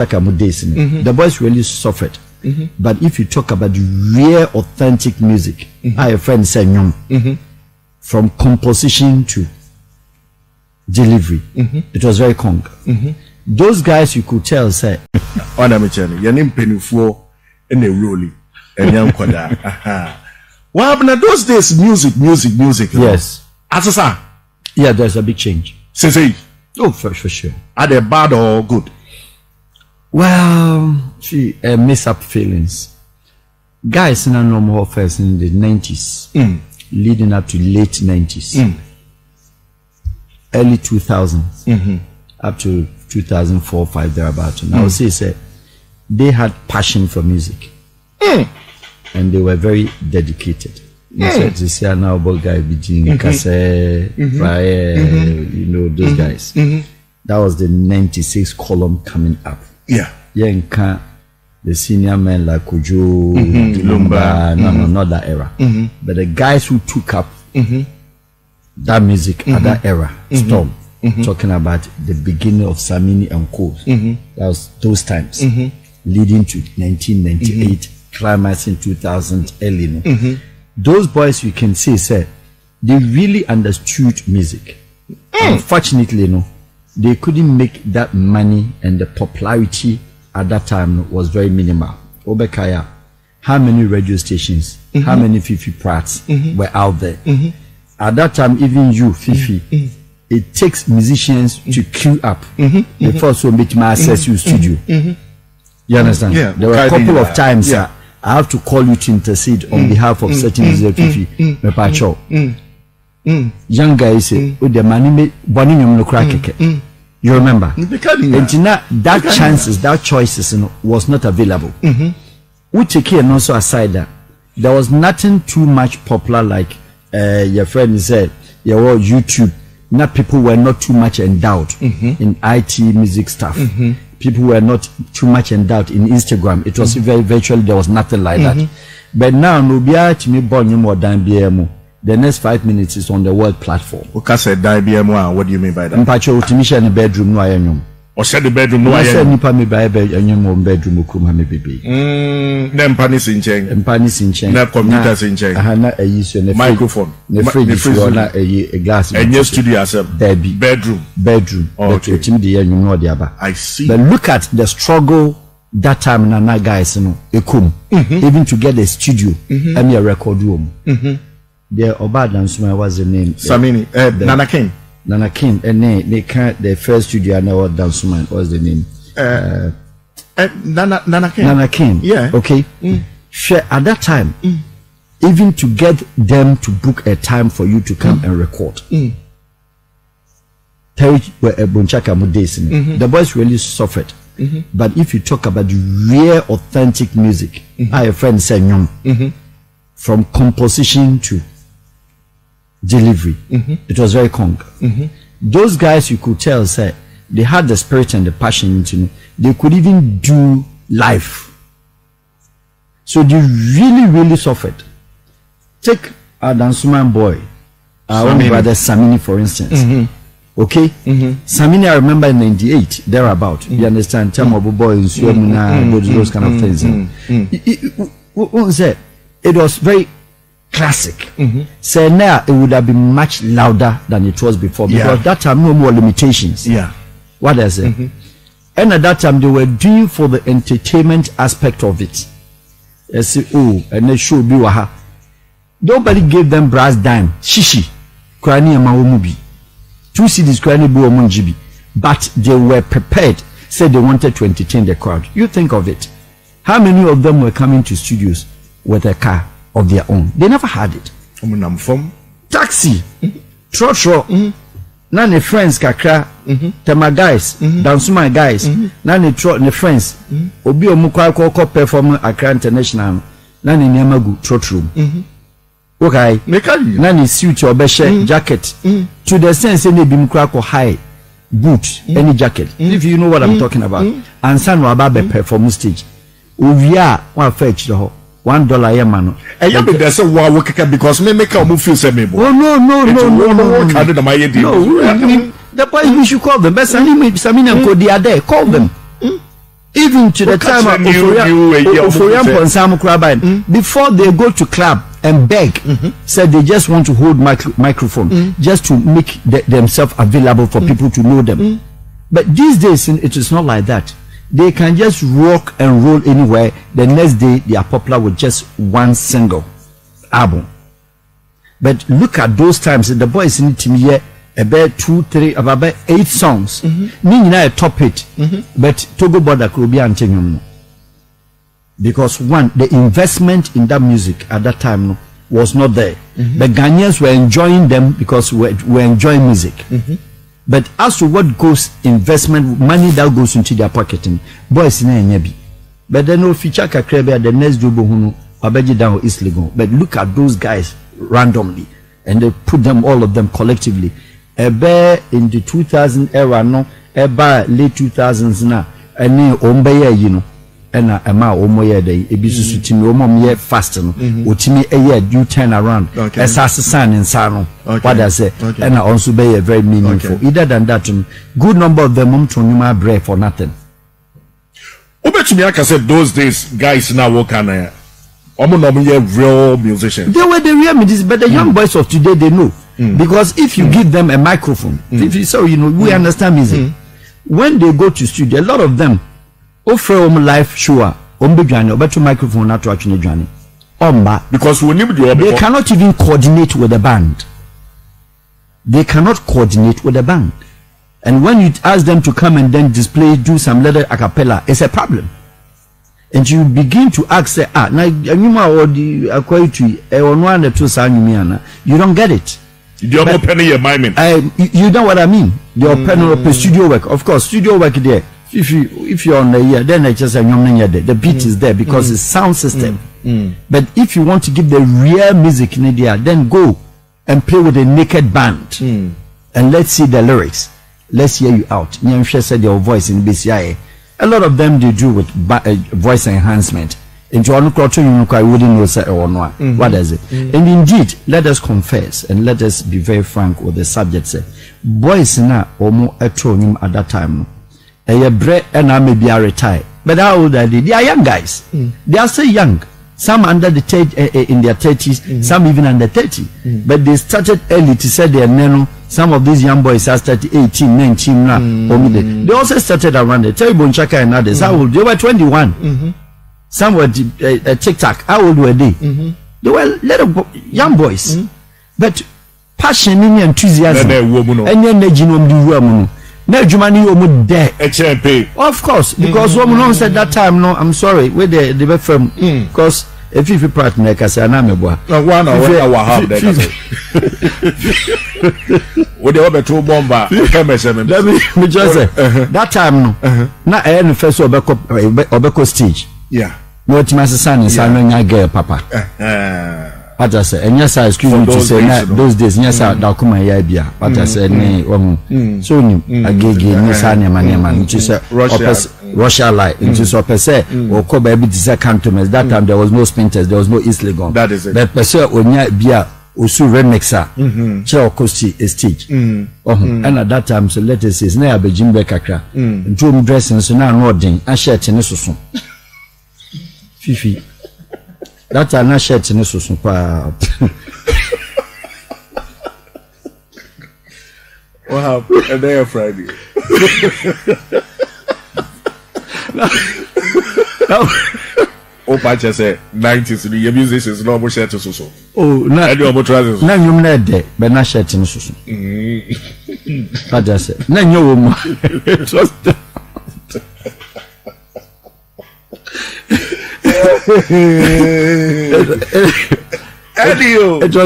The boys really suffered. But if you talk about real authentic music, I have friends say from composition to delivery, it was very conk. Those guys you could tell say on a your name penufo in a rolly and young quada. What happened at those days? Music. Yes. As yeah, there's a big change. Say oh, for sure. Are they bad or good? Well, mess up feelings. Guys in a normal first in the 90s, leading up to late 90s, early 2000s, up to 2004, 5 thereabout. And I would say they had passion for music, and they were very dedicated. This year now, both guys between Kase, Fire, you know those guys. That was the 96 column coming up. Yeah, the senior men like Kojo, Lumba, not that era. But the guys who took up that music at that era, Storm, talking about the beginning of Samini and Co. That was those times, leading to 1998, climax in 2000, early. Those boys, you can say, they really understood music. Unfortunately, they couldn't make that money, and the popularity at that time was very minimal. Obekaya, how many radio stations, how many Fifi Prats were out there? At that time, even you, Fifi, it takes musicians to queue up before so much my access your studio. You understand? Yeah. There were a couple of times I have to call you to intercede on behalf of certain musicians, Fifi, young guys say, "Oh, the money me bonny no crack." You remember? And that chances, that choices, was not available. We take here and also aside that there was nothing too much popular like your friend said. Your YouTube. Not people were not too much endowed in IT music stuff. People were not too much endowed in Instagram. It was very virtually there was nothing like that. But now no be to me born more than BMO. The next 5 minutes is on the world platform. Okay, said BMO. What do you mean by that? Mpacho utimisha in the bedroom no ayanyum. Or said the bedroom no ayanyum. I said nipa me by ayanyum bedroom ukuma me baby. Nem panis in chain. Panis in chain. Na computers in chain. Na a use your microphone. The fridge or na a glass. And your studio as a bedroom. Okay. I see. But look at the struggle that time na guys even to get a studio and a record room. The Obad Dansuma was the name. Samini, Nana King, and they can't. The first studio I know Dansuma was the name. Nana King. Yeah. Okay. At that time, even to get them to book a time for you to come and record. The boys really suffered. But if you talk about real authentic music, I have friends say from composition to delivery, it was very conk. Those guys you could tell they had the spirit and the passion they could even do live. So they really suffered. Take our Dansuman boy, our own brother Samini, for instance. Okay, Samini, I remember in 98 thereabout. You understand? Tamobo boys, those kind of things. It was very classic. So now it would have been much louder than it was before because that time no more limitations. What I say? And at that time they were doing for the entertainment aspect of it. They say, oh, and they show be waha. Nobody gave them brass dime. Shishi, Krani and Maumubi. 2 CDs Krani Buomunjibi. But they were prepared. Said they wanted to entertain the crowd. You think of it. How many of them were coming to studios with a car of their own? They never had it. Taxi, trotro, none friends kakra, tema guys, Dansuma guys, none trot friends, obi omukwa ko perform Accra International, none nyamagu trotro. Okay, none suit or beshe jacket to the sense any bimkra ko high boot any jacket. If you know what I'm talking about, and san wa ba perform stage. Uvia wa fetch the ho $1 a man. And you be say wow because me make a feel say me. Oh no. The boys we should call them. Best Samina and Cody are there. Call them. even to the time of Oforian Ponsam Kraban, before they go to club and beg, said they just want to hold microphone just to make themselves available for people to know them. But these days it is not like that. They can just rock and roll anywhere. The next day they are popular with just one single album. But look at those times. The boys in the here about 2, 3, about 8 songs. Meaning I top hit. But Togo border could be antenyum. Because one, the investment in that music at that time was not there. The Ghanaians were enjoying them because we were enjoying music. But as to what goes investment, money that goes into their pocketing, boys in Nyabi. But then no feature kakrebe the next do bohunu abeji down is legal. But look at those guys randomly and they put them, all of them collectively. Ebe in the 2000 era no, eba late 2000s na, any ombeye you know. Ena ema omoye dey ebisusu timi omomye fast no otimi eye do turn around esase san nsa no what I say ena also be very meaningful either than that good number of them to nyuma break for nothing. Obetumi aka say those days guys now work na real musicians. They were the real musicians, but the young boys of today they know because if you give them a microphone if you so you know we understand music when they go to studio a lot of them offer live show be dwane obeto microphone na to atwene dwane because we need they cannot even coordinate with the band. They cannot coordinate with the band, and when you ask them to come and then display, do some little a cappella, it's a problem. And you begin to ask na anyuma or the akwaitu onwa na to sa anyumiana, you don't get it. You don't open your mind. You know what I mean? The open up studio work, of course studio work there. If you're on the ear, then I just say the beat is there because it's sound system. But if you want to give the real music in the then go and play with a naked band and let's see the lyrics. Let's hear you out. Nyamshe said your voice in BCI. A lot of them they do with voice enhancement. Into I wouldn't know say or no. What is it? And indeed, let us confess and let us be very frank with the subject. Say, boys na omo etronim at that time. Bre and I may be retired. But how old are they? They are young guys. They are still young. Some under the in their 30s, some even under 30. But they started early to say their nano. Some of these young boys are started 18, 19 now. They also started around the Terry Bonchaka and others. How old? They were 21. Some were TikTok. How old were they? They were little young boys. But passion and enthusiasm. And then no Jumani omu there. Of course, because woman said that time. No, I'm sorry. Where the firm because if you part make us an amebo. One or Wahab. What the other two bomber? Let me just say that time. No, na any first obeko stage. Yeah. No, it's my son is a girl, Papa. What I say, and yes, I excuse me to say those days, yes, I don't come here. What I said, so I gave you Nissan, which is Russia light, which is what I say, or Kobe, cantonments. That time there was no Spinters, there was no East Legon. That is it. But per se, Bia, Usu remixer, Chow Costi stage. And at that time, so let us say, it's near Beijing Bekakra, and two dressing, so now nodding, and shirt in a Fifi. That's a nice shirt in this super. Wow, a day of Friday. Oh, Pacha said 90s, the music is normal shirt to so. Oh, no, I do about trousers. No, you're not there, but not shirt in this. Pacha said, no, you're woman. It was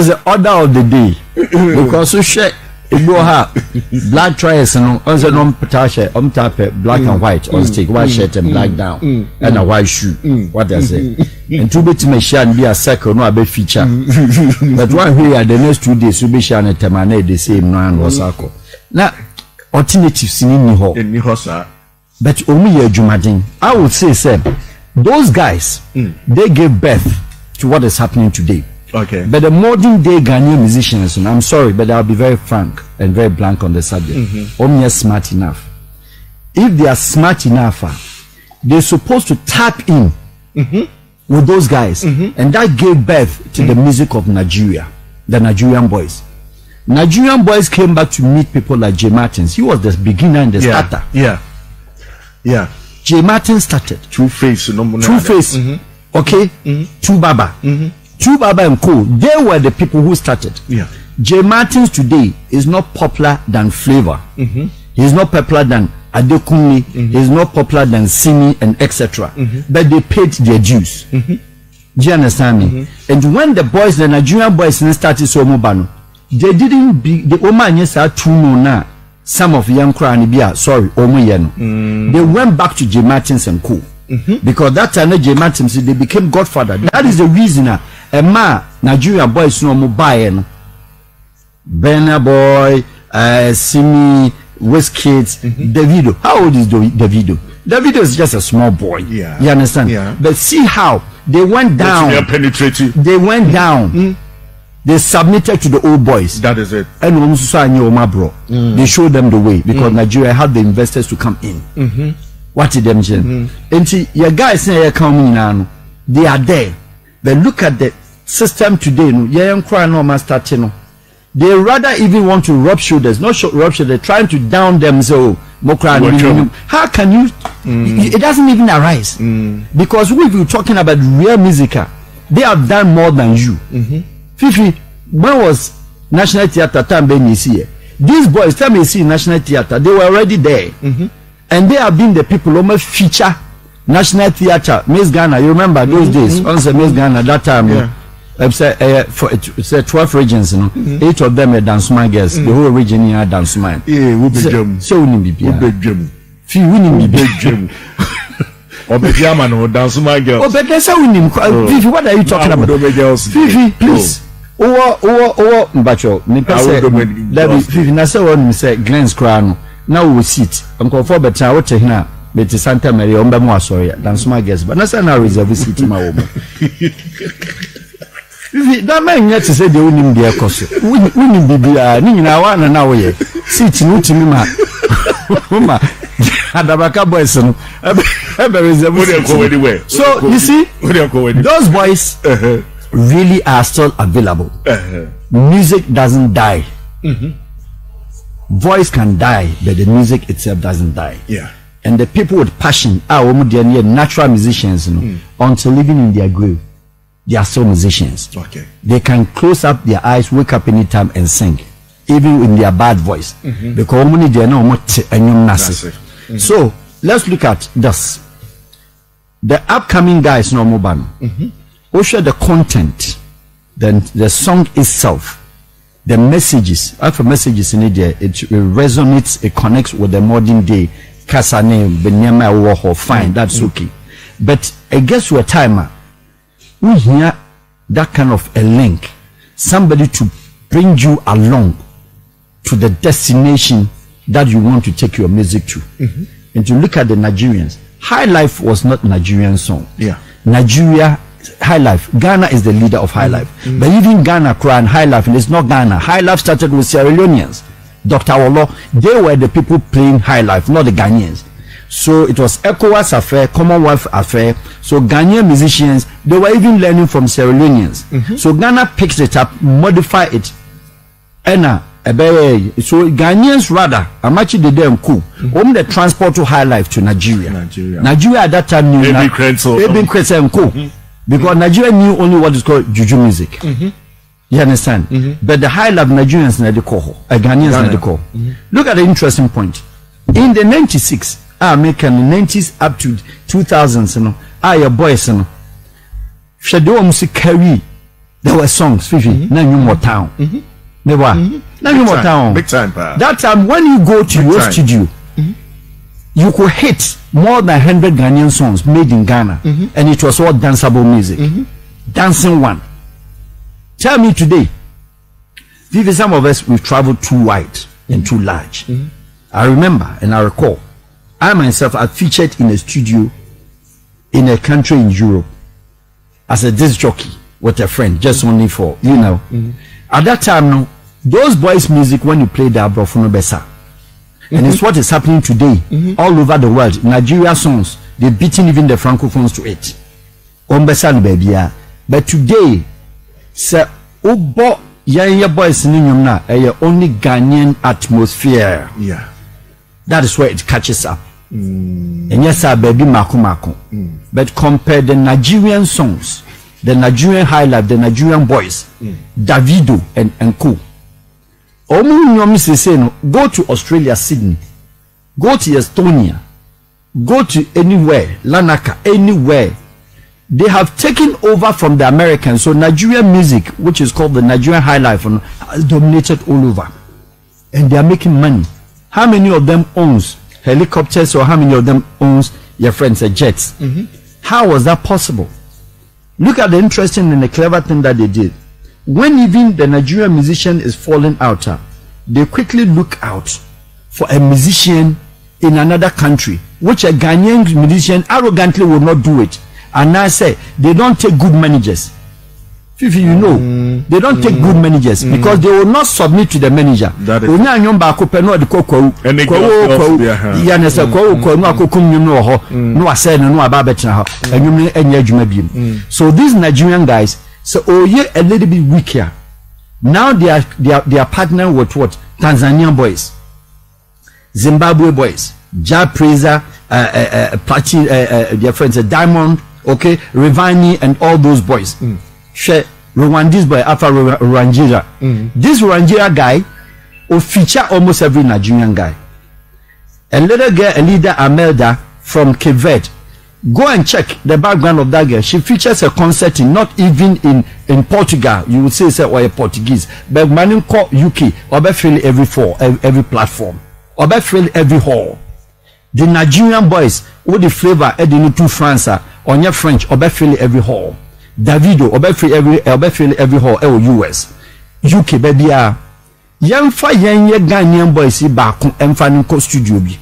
the order of the day because we share black trials and also non patasha black and white on stick white shirt and black down and a white shoe. What I say and two bit me share and be a circle no a feature but one here the next 2 days we be share and terminate the same no was circle now alternatives in Nihosa but only a jumadin I would say those guys they gave birth to what is happening today. Okay. But the modern day Ghanaian musicians, and I'm sorry, but I'll be very frank and very blank on the subject. Only are smart enough. If they are smart enough, they're supposed to tap in with those guys, and that gave birth to the music of Nigeria, the Nigerian boys. Nigerian boys came back to meet people like J. Martins. He was the beginner and the starter. Yeah. J. Martin started. Two-Face. Okay. Two Baba and Co. They were the people who started. J. Martins today is not popular than Flavor. He's not popular than Adekunle. He's not popular than Simi and etc. But they paid their dues. Do you understand me? And when the boys, the Nigerian boys, started Somobano, they didn't be the Oman yes are too now. Some of young Kranibia, sorry, Omoyeno. They went back to J. Martins and Co. Because that time J. Martins, they became godfather. That is the reason Nigerian boys no more buying Burna Boy, Simi, Wizkids, Davido. How old is Davido? Davido is just a small boy. You understand? But see how they went down. They went down. They submitted to the old boys. That is it. And they showed them the way because Nigeria had the investors to come in. What did them say? And see, your guys say coming now. They are there. But look at the system today. They rather even want to rub shoulders, not rub shoulders. They're trying to down them. So, how can you? It doesn't even arise because we were talking about real music. They have done more than you. Fifi, when was National Theatre time being here? These boys, time you see National Theatre, they were already there, and they have been the people who almost feature National Theatre. Miss Ghana, you remember those days? Once Miss Ghana that time. It's 12 regions, 8 of them are dance man girls. The whole region here are dance man. So we need to few winning be big. Or the German or dance my girl. Oh, but that's how we need. Fifi, what are you talking about? Fifi, please. Mbacho, Fifi, Nasa one say Glenn's crown. Now we sit. I'm going for better. What now? But Santa Maria, Omba sorry, dance my girls. But Nasa now reserve seat in my home. That man yet to say they wouldn't be a cost. We need to be a one and now. Sit in to me, Adabaka boys, so you see, those boys really are still available. Music doesn't die. Voice can die, but the music itself doesn't die. And the people with passion are natural musicians, until living in their grave. They are still musicians. They can close up their eyes, wake up anytime and sing, even in their bad voice. Because they are not so let's look at this. The upcoming guys no more ban. Also the content, then the song itself, the messages. After messages in it, it resonates, it connects with the modern day. Kasane, Benyama, Warhol, fine, that's okay. But I guess we're timer. We hear that kind of a link, somebody to bring you along to the destination that you want to take your music to. And to look at the Nigerians, High Life was not Nigerian song. Nigeria, High Life, Ghana is the leader of High Life. But even Ghana crying High Life, and it's not Ghana. High Life started with Sierra Leoneans. Dr. Olo, they were the people playing High Life, not the Ghanaians. So it was ECOWAS affair, Commonwealth affair. So Ghanaian musicians, they were even learning from Sierra Leoneans. So Ghana picks it up, modify it. So Ghanaians rather, I'm actually them cool. The transport to High Life to Nigeria. Nigeria at that time knew cool. Because Nigeria knew only what is called juju music. You understand? But the High Life Nigerians never call. Ghanaians never call. Look at the interesting point. In the 96, American 90s up to 2000s, your boys, Shadow music carry. There were songs, Fifi, now you more town. They were. Now you more town. Big time, that time when you go to your studio, you could hit more than 100 Ghanaian songs made in Ghana, and it was all danceable music. Dancing one. Tell me today, Vivi, some of us we've traveled too wide and too large. I remember and I recall, I myself I featured in a studio in a country in Europe as a disc jockey with a friend, just only for At that time, no, those boys' music when you play the Abrofono Besa, and it's what is happening today all over the world. Nigeria songs, they've beaten even the francophones to it. But today, sir, Obo Yaya boys in na only Ghanaian atmosphere. Yeah. That is where it catches up. And yes, sir, baby Mako. But compare the Nigerian songs, the Nigerian high life, the Nigerian boys, Davido and co. Go to Australia, Sydney, go to Estonia, go to anywhere, Lanaka, anywhere. They have taken over from the Americans. So Nigerian music, which is called the Nigerian high life, has dominated all over, and they are making money. How many of them owns helicopters, or how many of them owns your friends jets? How was that possible? Look at the interesting and the clever thing that they did. When even the Nigerian musician is falling out, they quickly look out for a musician in another country, which a Ghanaian musician arrogantly will not do it. And I say they don't take good managers. Fifi, you know, they don't take good managers because they will not submit to the manager. That is so these Nigerian guys, so oh yeah, a little bit weaker. Now they are partnering with what? Tanzanian boys, Zimbabwe boys, Ja Praiser, Party, their friends, Diamond, okay, Rivani, and all those boys. Share Rwandese boy after Rwangira. This Rwangira guy will feature almost every Nigerian guy. A little girl, a leader, Amelda from Cape Verde. Go and check the background of that girl. She features a concert in not even in Portugal. You would say or a Portuguese, but man call UK or fill every platform or fill every hall. The Nigerian boys with the flavor adding to France on your French or fill every hall. Davido or fill every hall US UK baby young fa Ghanaian boys back and finding studio be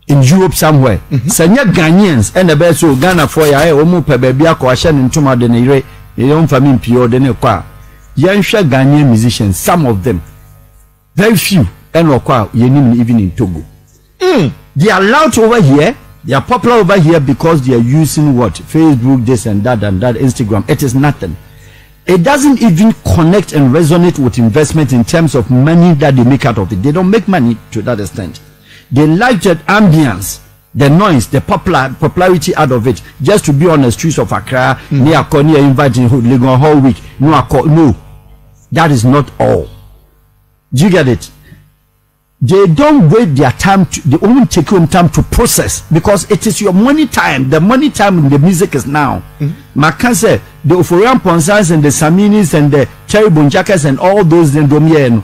in Europe somewhere. Sanya Ghanaians and the best so Ghana for ya omu pe baby akwasha ntuma de ne yon family pio de ne kwa young Ghanaian musicians, some of them very few and okwa even in Togo. They are loud over here. They are popular over here because they are using what? Facebook, this and that, Instagram. It is nothing. It doesn't even connect and resonate with investment in terms of money that they make out of it. They don't make money to that extent. They like that ambience, the noise, the popularity out of it, just to be on the streets of Accra, near Konya, inviting Legon whole week. No, that is not all. Do you get it? They don't wait their time they only take home time to process, because it is your money time. The money time in the music is now. Makan say the Oforian Ponsans and the Saminis and the Cherry Bonjakas and all those in Domien.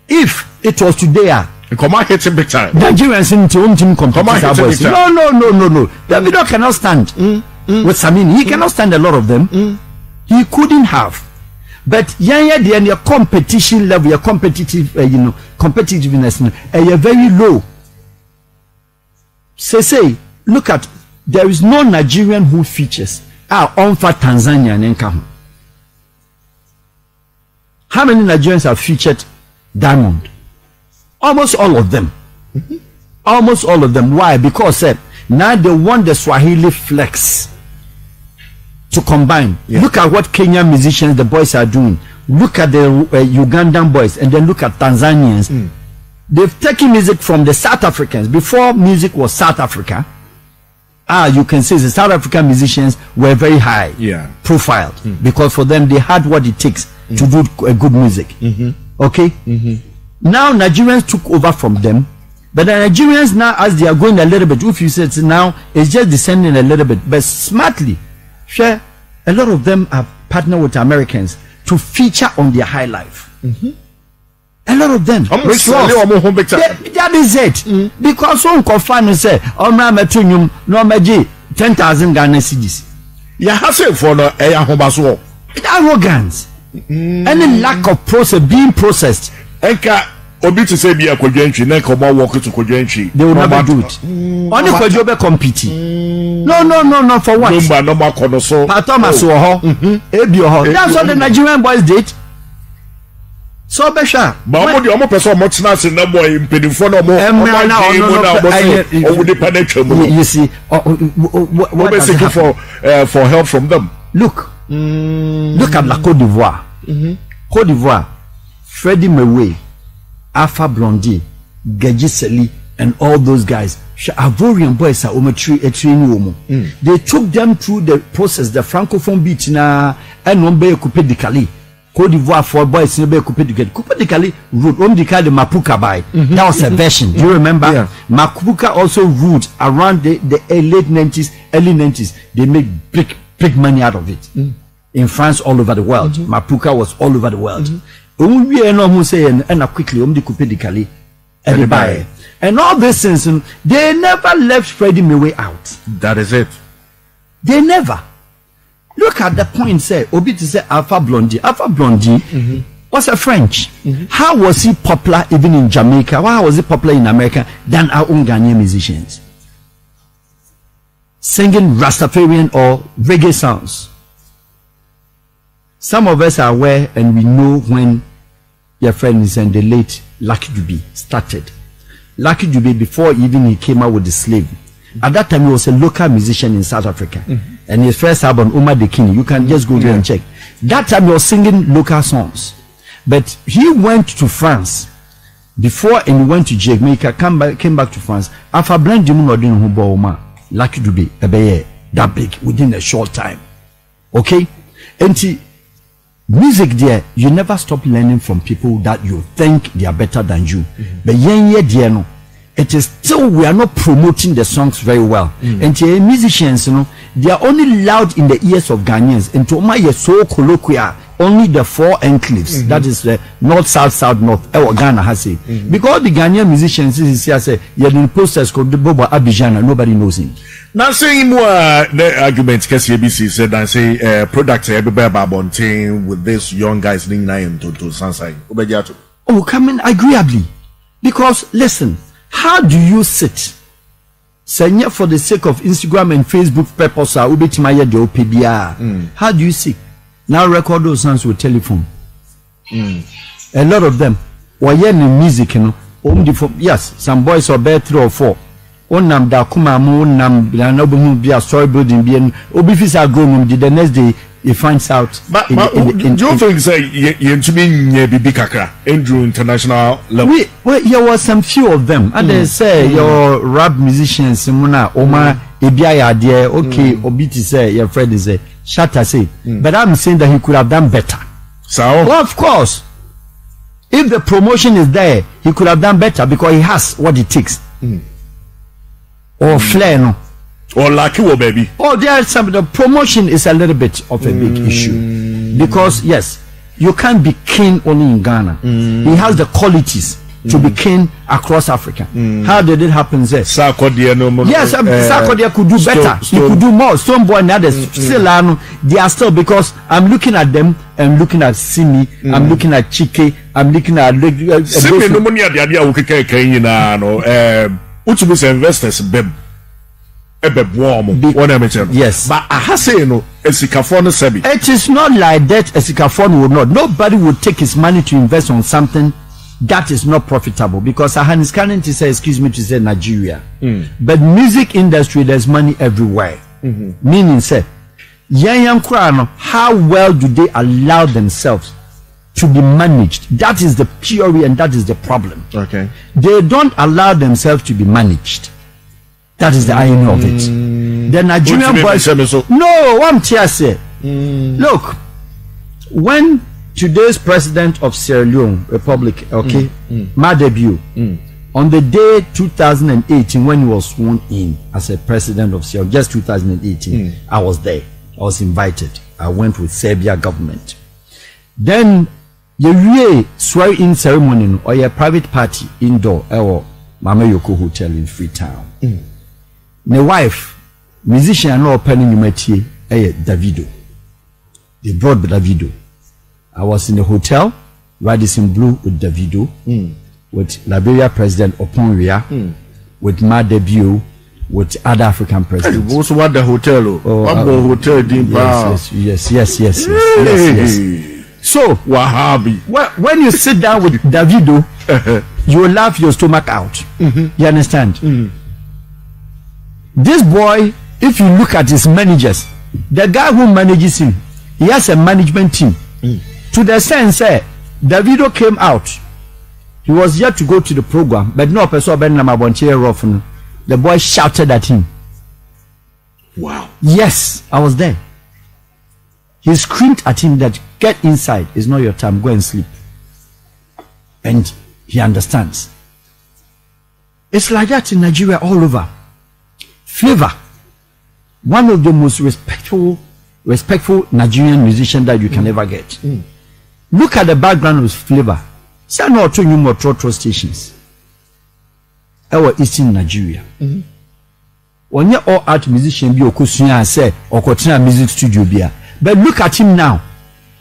If it was today, come on, hit him big time. Nigerians in team competitor boys. No. Davido cannot stand with Samini. He cannot stand a lot of them. He couldn't have. But your competition level, your competitive, competitiveness, you're very low. Say, look at, there is no Nigerian who features. On for Tanzania and Nkamu. How many Nigerians have featured Diamond? Almost all of them. Almost all of them. Why? Because now they want the Swahili flex to combine. Look at what Kenyan musicians, the boys are doing. Look at the Ugandan boys, and then look at Tanzanians. They've taken music from the South Africans. Before music was South Africa, you can say the South African musicians were very high profiled, because for them they had what it takes to do good music. Okay? Now Nigerians took over from them, but the Nigerians now, as they are going a little bit, if you said now, it's just descending a little bit, but smartly. Sure, a lot of them are partnered with Americans to feature on their high life. A lot of them. That is it. Because some confine say, "Oh, my metunium, no maji 10,000 Ghana cedis." Yeah, has it for the air arrogance, any lack of process being processed. Enka obi to say be a kwadwantwi na ka oba work to kwadwantwi. They will never do it. Only kwadwo compete. No, for what? No makono so. That's what the Nigerian boys did. So So besha. But omo person omo tina se na boy impedifo na omo you see what is for help from them. Look at La Côte d'Ivoire. Côte d'Ivoire, Freddie Mercury, Alpha Blondy, Gagiseli, and all those guys. Ivorian boys are they took them through the process, the francophone beat na and one bay Coupe de Cali. Côte d'Ivoire for boys in the Coupe de Cali ruled the Mapuka by. That was a version. Do you remember? Yeah. Mapuka also ruled around the late 90s, early 90s. They make big money out of it. In France, all over the world. Mapuka was all over the world. We are not saying and quickly the Coupe de Cali. Everybody. And all these things, they never left Freddie Mercury out. That is it. They never. Look at the point, say, Obi to say Alpha Blondy. Alpha Blondy was a French. How was he popular even in Jamaica? Why was he popular in America than our own Ghanaian musicians? Singing Rastafarian or reggae songs. Some of us are aware and we know when your friend is in the late Lucky Dube started. Lucky Dube, before even he came out with the slave, at that time he was a local musician in South Africa, and his first album Uma the King, you can just go there and check. That time he was singing local songs, but he went to France before and he went to Jamaica, came back to France. After blend Lucky Dube that big within a short time. Okay, and music there, you never stop learning from people that you think they are better than you. But no, it is still we are not promoting the songs very well. And musicians, they are only loud in the ears of Ghanaians. And to my so colloquial, only the 4 enclaves. That is the north, south, north. Ghana has it. Because the Ghanaian musicians say you're in posters called the Bobo Abidjan, nobody knows him. Now saying more the argument KCBC said and say products everywhere babonting with this young guys ning nine to Sansai. Oh, coming agreeably. Because listen, how do you sit? Say for the sake of Instagram and Facebook purpose, how do you sit? Now record those songs with telephone. A lot of them were hearing music, yes, some boys are better 3 or 4. Onam da kuma mu onam na no be a story building be obi fisa go num the next day he finds out. But do you think say you to be near bibi kakra Andrew international level? Well, there was some few of them. And they say your rap musicians muna oma ebia there okay obi to say your friend is a shatter say. But I'm saying that he could have done better. So well, of course, if the promotion is there, he could have done better because he has what it takes. Or flair, no, or lucky, baby. Oh, there is some. The promotion is a little bit of a big issue because yes, you can't be king only in Ghana. He has the qualities to be king across Africa. How did it happen there? Sarkodie, yes, Sarkodie could do better. He could do more. Stoneboy and others still they are still because I'm looking at them. I'm looking at Simi. I'm looking at Chike. I'm looking at Simi. No money at the idea we can no. Which means investors warm. Yes, but I say no. It is not like that. Esikafon would not. Nobody would take his money to invest on something that is not profitable because Ahanis Kanin to say, excuse me, to say Nigeria. But music industry, there's money everywhere. Meaning, say, young Krano, how well do they allow themselves to be managed? That is the theory and that is the problem. Okay. They don't allow themselves to be managed. That is the irony of it. The Nigerian boys. No, I'm say. Look, when today's president of Sierra Leone Republic, okay, my debut, on the day 2018 when he was sworn in as a president of Sierra Leone, just 2018, I was there. I was invited. I went with Serbia government. Then you swear in ceremony or a private party indoor or Mama Yoko Hotel in Freetown. My wife, musician, no opening Yumetie, Davido. They brought Davido. I was in the hotel, Radisson Blue with Davido, with Liberia President Oponria, with my debut, with other African presidents. You also want the hotel? Hotel, yes. So Wahabi. When you sit down with Davido, you will laugh your stomach out. You understand? This boy, if you look at his managers, the guy who manages him, he has a management team. To the sense that Davido came out, he was yet to go to the program, but no person the boy shouted at him. Wow. Yes, I was there. He screamed at him that get inside, it's not your time, go and sleep. And he understands. It's like that in Nigeria all over. Flavor, one of the most respectful Nigerian musicians that you can ever get. Look at the background of Flavor. Say no to you more trotro stations. Our Eastern Nigeria. When you're all art musician, be okusunya say or continue music studio bia. But look at him now,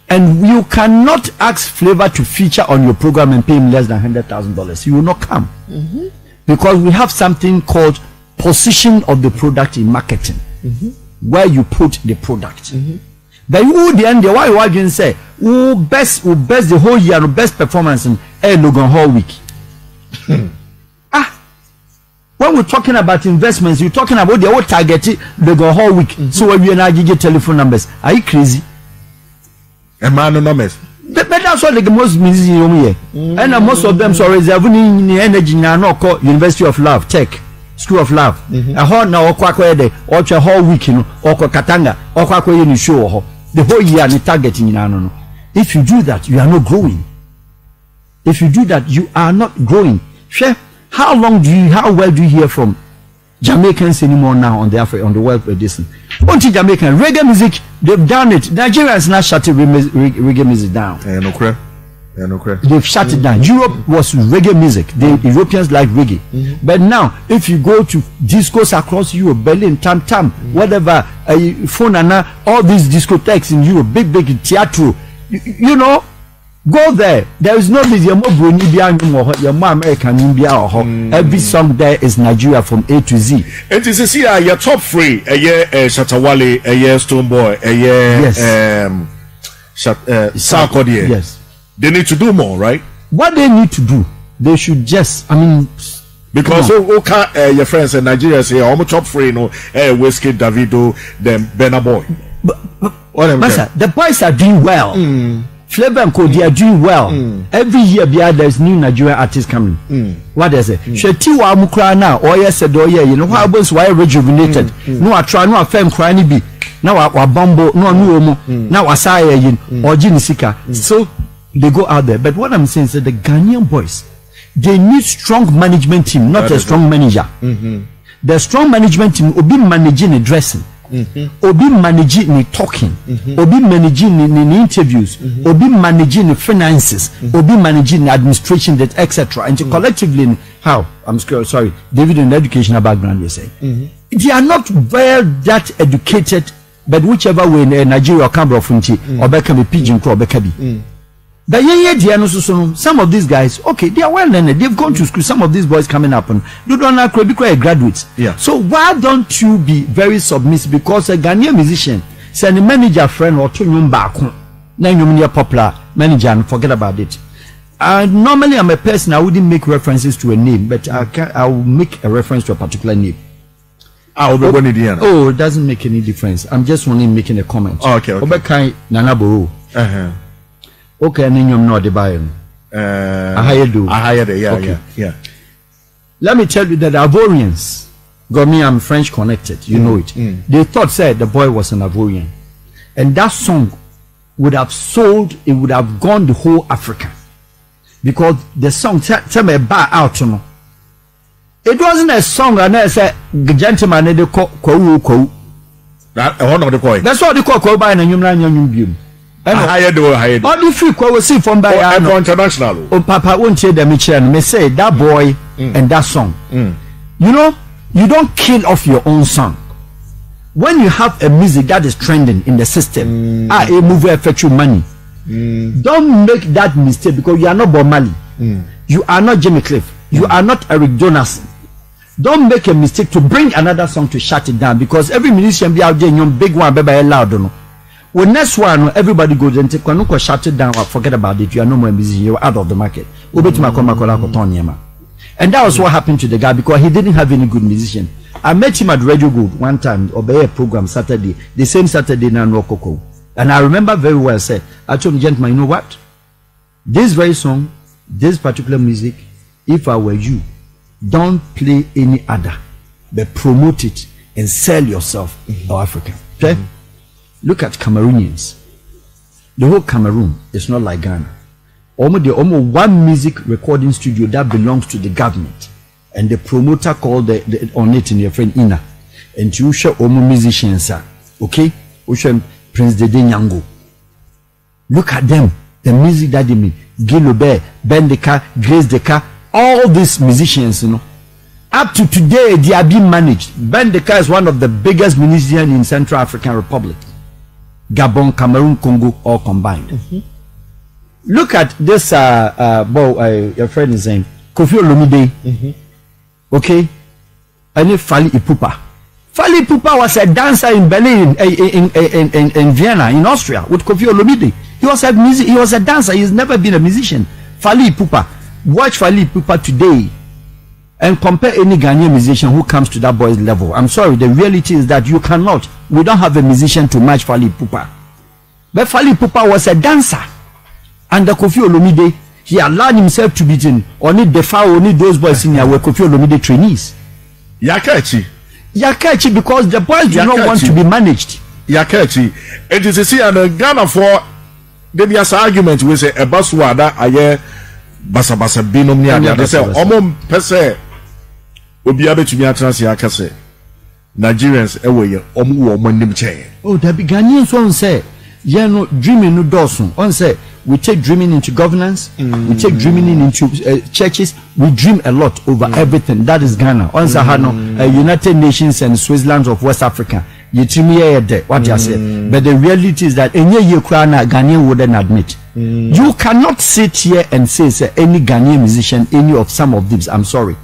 and you cannot ask Flavor to feature on your program and pay him less than $100,000. He will not come because we have something called position of the product in marketing, where you put the product. But you the end, why you didn't say who best the whole year, best performance in Logan Hall week. When we're talking about investments, you're talking about the whole target Logan Hall week. So when you and I get telephone numbers, are you crazy? A man no numbers. But that's what the most busy here. And most of them are reserving energy now. Not called University of Love, Tech, School of Love. A whole now or kwakwe or a whole week, or Katanga, or kwakwe in show the whole year and targeting. No. If you do that, you are not growing. If you do that, you are not growing. Chef, how well do you hear from Jamaicans anymore now on the world edition? Only Jamaican reggae music, they've done it. Nigerians now shut reggae music down. They've shut it down. Europe was reggae music. The Europeans like reggae. But now, if you go to discos across Europe, Berlin, Tam Tam, whatever, Fonana, all these discotheques in Europe, big theatre, you know, go there. There is no museum of your American. Every song there is Nigeria from A to Z. It is a see your top three, a year Shatawale, a year Stoneboy, a year Sarkodie. Yes. They need to do more, right? What they need to do, they should just, because your friends in Nigeria say almost top three, Whiskey, Davido, then Burna Boy. But the boys are doing well. Flavor and Code, they are doing well. Every year, there's new Nigerian artists coming. What is it? Shetiwa Mukra now, or yes, you know, how was why rejuvenated? No, I try, no, I fam crying be. Now, I bumbo, no, now I say, or Jinisika. So they go out there. But what I'm saying is that the Ghanaian boys, they need strong management team, not a strong manager. The strong management team will be managing the dressing. Obi managing the talking, Obi managing the interviews, Obi managing the finances, Obi managing the administration, that etc. And collectively, how I'm sorry, David, in the educational background, you say they are not well that educated, but whichever way in Nigeria or Canberra Funti or become a pigeon crow, Bekabi. Some of these guys, okay, they are well learned, they've gone to school. Some of these boys coming up and they don't know graduates. Yeah. So why don't you be very submissive? Because a Ghanaian musician, send a manager friend or two young back, then popular manager and forget about it. Normally I'm a person, I wouldn't make references to a name, but I will make a reference to a particular name. Oh, it doesn't make any difference. I'm just only making a comment. Oh, okay. Okay, and then you're not the buyer. Yeah. Let me tell you that Ivorians, I'm French connected, you know it. They said the boy was an Ivorian. And that song would have sold, it would have gone the whole Africa. Because the song, tell me about out, you know. It wasn't a song, and I said, gentleman, they call Kou. That's what they call Kou by and you. Higher do. All the free will see from by international. Oh, Papa won't tell them me say that boy and that song. You know, you don't kill off your own song. When you have a music that is trending in the system, a movie affect you money. Don't make that mistake because you are not Bob Marley. You are not Jimmy Cliff. You are not Eric Donaldson. Don't make a mistake to bring another song to shut it down because every musician be out there, you big one, baby, loud, When next one, everybody goes and take one, shut it down or forget about it. You are no more musician. You are out of the market. And that was what happened to the guy because he didn't have any good musician. I met him at Radio Good one time, obey a program Saturday, the same Saturday na Rokoko. And I remember very well, said, I told him, gentlemen, you know what? This very song, this particular music, if I were you, don't play any other, but promote it and sell yourself to Africa. Okay? Look at Cameroonians. The whole Cameroon is not like Ghana. Almost one music recording studio that belongs to the government, and the promoter called the on it in your friend Ina, and you show musicians, okay? You show Prince Dede Nyango. Look at them, the music that they make. Gilobert, Ben Deka, Grace Deka, all these musicians, you know. Up to today, they are being managed. Ben Deka is one of the biggest musicians in Central African Republic. Gabon, Cameroon, Congo, all combined. Look at this your friend is saying Kofi Olomide. Okay, and Fally Ipupa. Fally Ipupa was a dancer in Berlin, in Vienna, in Austria, with Kofi Olomide. He was a dancer. He's never been a musician. Fally Ipupa. Watch Fally Ipupa today and compare any Ghanaian musician who comes to that boy's level. I'm sorry, the reality is that you cannot. We don't have a musician to match Fally Ipupa. But Fally Ipupa was a dancer. And the Kofi Olomide, he allowed himself to be in only the foul, only those boys in here were Kofi Olomide trainees. Yakachi, because the boys do not want to be managed. Yakachi, it is a see and Ghana for there is argument we say a baswada aye basa binom ni ade say omom pese obi abetumi atranse akase Nigerians ewe omu wo manim che. Oh, that be Ghanaians one say yeah no dreaming no dosun on say we take dreaming into governance, we take dreaming into churches, we dream a lot over everything. That is Ghana. On Sahano, United Nations and Switzerland of West Africa. What you say, but the reality is that any Ghanaian wouldn't admit. You cannot sit here and say any Ghanaian musician, any of some of these, I'm sorry,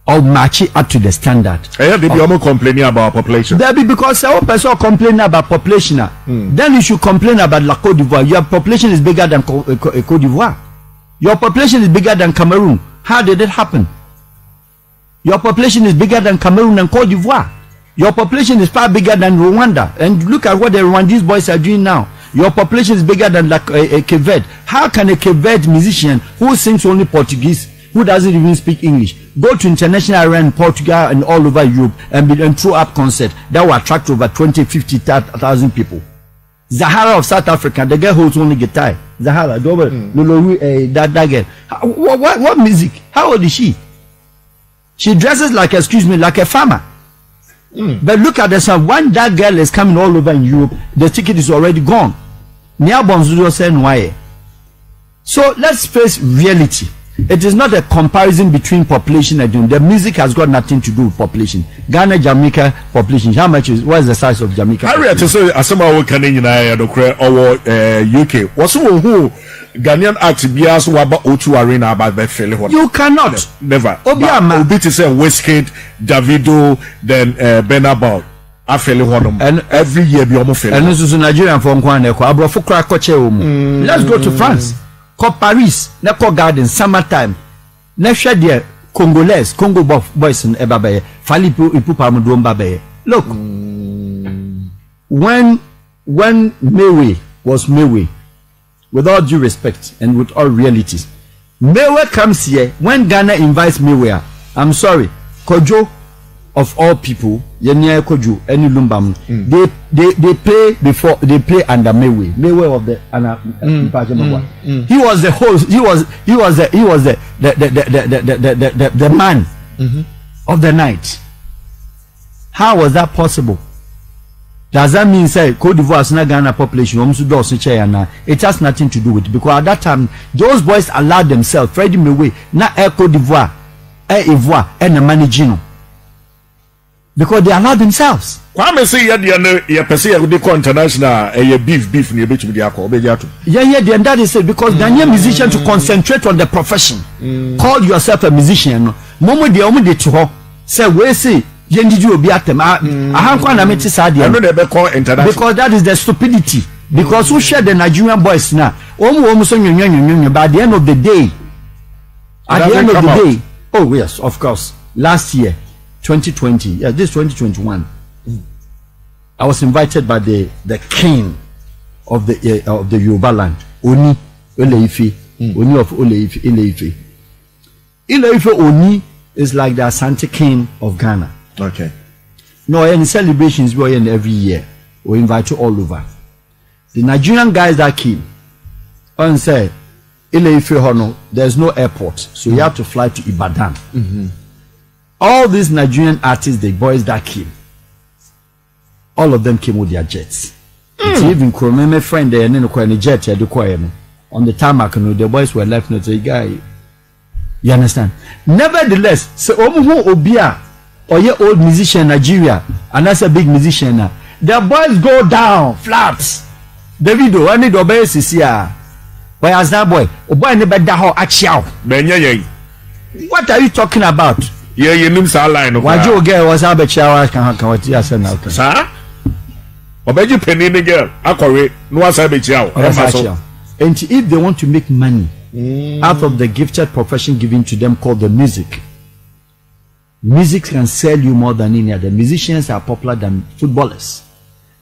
or match it up to the standard. They be almost complaining about population. There be because some person complaining about population. Then you should complain about La Côte d'Ivoire. Your population is bigger than Côte d'Ivoire. Your population is bigger than Cameroon. How did it happen? Your population is bigger than Cameroon and Côte d'Ivoire. Your population is far bigger than Rwanda. And look at what the Rwandese boys are doing now. Your population is bigger than Cape Verde. How can a Cape Verde musician who sings only Portuguese, who doesn't even speak English, go to international arena in Portugal and all over Europe and throw up concert that will attract over 50,000 people? Zahara of South Africa, the girl holds only guitar. Zahara, that girl. What music? How old is she? She dresses like a farmer. But look at the song. When that girl is coming all over in Europe, the ticket is already gone. So let's face reality. It is not a comparison between population and the music has got nothing to do with population. Ghana, Jamaica population. How much is what is the size of Jamaica? Harriet, so as some our Canadian or UK. What's who Ghanaian act bias waba Ochu Arena about that failure? You cannot. Never. Obi to say Wizkid, Davido, then Benabal. I fail one and every year be almost fail. And this is Nigerian from Kwaneko. Abrofo Krakoche. Let's go to France. Ko Paris, na ko garden summertime. Na share there Congolese, Congo boys in Ebabaye. Fally Ipupa Mudumbabaye. Look. When Mewe was Mewe, with all due respect and with all realities, Mewe comes here when Ghana invites Mewe. I'm sorry, Kojo of all people, Yenya Kojo, any Lumbam, they play before they play under Mewe. Mewe of the he was the host. He was the man of the night. How was that possible? Does that mean say Côte d'Ivoire is not Ghana population? It has nothing to do with it, because at that time those boys allowed themselves. Freddie Mewe, not Côte d'Ivoire, Ivoire, and the managino. Because they allow themselves. Kwame say you person you go international beef ni betumi dey akọ obejato. Yeah, then that is it, because Ghanaian musician to concentrate on the profession. Call yourself a musician. Momo dey to ho say we say Yendiju obi atem. Ahankwa na meti sadi. I know they be call international. Because that is the stupidity. Because who share the Nigerian boys now? Omu so nyonyo, but at the end of the day, oh yes, of course. Last year, 2020, yeah, this 2021, I was invited by the king of the Yoruba land, Oni Ile-Ife, Oni of Ile-Ife. Ile-Ife Oni is like the Asante king of Ghana. Okay. No, any celebrations we are in every year. We invite you all over. The Nigerian guys that came and said, Ile-Ife Hono, there's no airport, so you have to fly to Ibadan. All these Nigerian artists, the boys that came, all of them came with their jets. Even my friend there, and then jet on the tarmac, the boys were left not a guy. You understand? Nevertheless, so Obia or your old musician in Nigeria, and that's a big musician now. The boys go down flaps. Davido, I need to obey Cecilia. But as that boy, boy never daho achiao. What are you talking about? Yeah, you know sa line. Why you girl was a bechiao can what you say now? Sir? Obeji penny the girl. Akore no was a bechiao. And if they want to make money out of the gifted profession given to them called the music can sell you more than any other. Musicians are popular than footballers.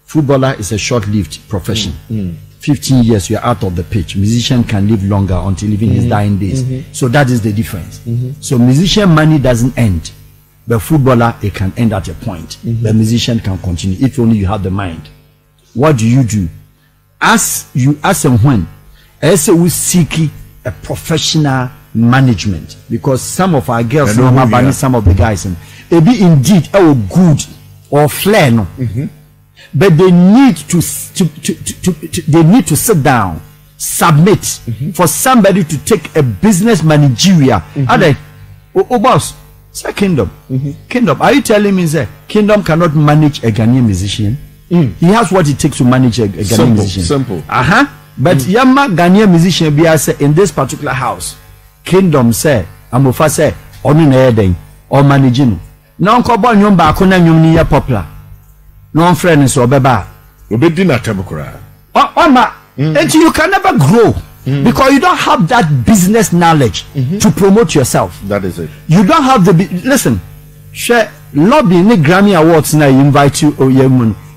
Footballer is a short-lived profession. 15 years you are out of the pitch. Musician can live longer until even his dying days. So that is the difference. So musician money doesn't end, but footballer it can end at a point. The musician can continue if only you have the mind. What do? As and when as we seek a professional management, because some of our girls know about some of the guys and they be indeed good or flair no. But they need to sit down, submit for somebody to take a business managerial. Boss, say Kingdom. Kingdom, are you telling me that Kingdom cannot manage a Ghanaian musician? He has what it takes to manage a Ghanaian musician. Simple. But Yama Ghanaian musician be say in this particular house, Kingdom say, Amofa say, onu na eden or managing. Now nkobo nyom ba ko na nyom ni ya popular. No friend is obeba. Obedi na temukura. And you can never grow because you don't have that business knowledge to promote yourself. That is it. You don't have listen. Share lobby ni Grammy Awards now invite you